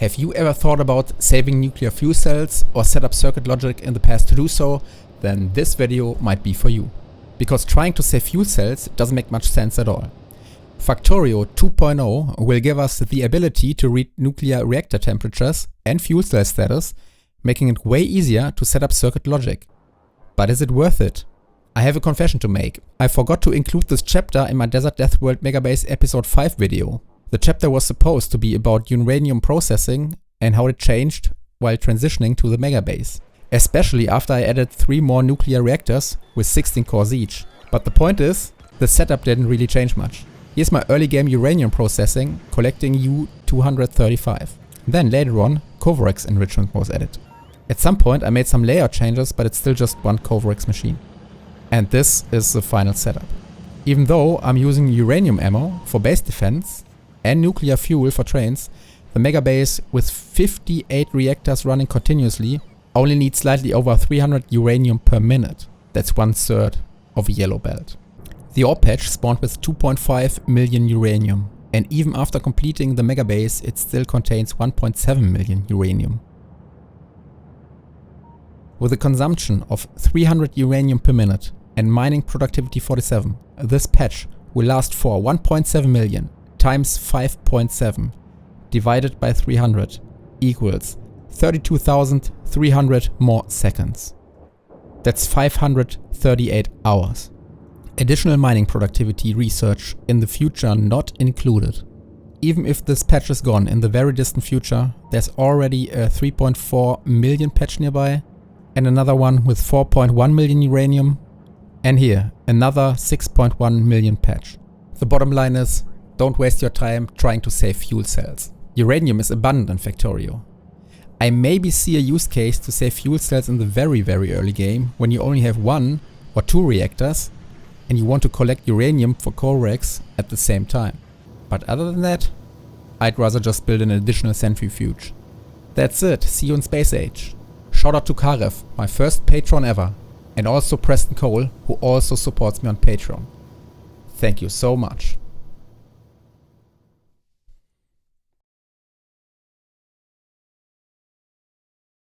Have you ever thought about saving nuclear fuel cells or set up circuit logic in the past to do so? Then this video might be for you. Because trying to save fuel cells doesn't make much sense at all. Factorio 2.0 will give us the ability to read nuclear reactor temperatures and fuel cell status, making it way easier to set up circuit logic. But is it worth it? I have a confession to make. I forgot to include this chapter in my Desert Death World Megabase episode 5 video. The chapter was supposed to be about uranium processing and how it changed while transitioning to the megabase. Especially after I added 3 more nuclear reactors with 16 cores each. But the point is, the setup didn't really change much. Here's my early game uranium processing collecting U-235. Then later on, Covarex enrichment was added. At some point I made some layout changes, but it's still just one Covarex machine. And this is the final setup. Even though I'm using uranium ammo for base defense and nuclear fuel for trains, the megabase with 58 reactors running continuously only needs slightly over 300 uranium per minute. That's 1/3 of a yellow belt. The ore patch spawned with 2.5 million uranium, and even after completing the megabase it still contains 1.7 million uranium. With a consumption of 300 uranium per minute and mining productivity 47, this patch will last for 1.7 million times 5.7 divided by 300 equals 32,300 more seconds. That's 538 hours. Additional mining productivity research in the future not included. Even if this patch is gone in the very distant future, there's already a 3.4 million patch nearby, and another one with 4.1 million uranium, and here another 6.1 million patch. The bottom line is, don't waste your time trying to save fuel cells. Uranium is abundant in Factorio. I maybe see a use case to save fuel cells in the very early game when you only have 1 or 2 reactors and you want to collect uranium for Covarex at the same time. But other than that, I'd rather just build an additional centrifuge. That's it, see you in Space Age. Shout out to Karev, my first patron ever, and also Preston Cole, who also supports me on Patreon. Thank you so much.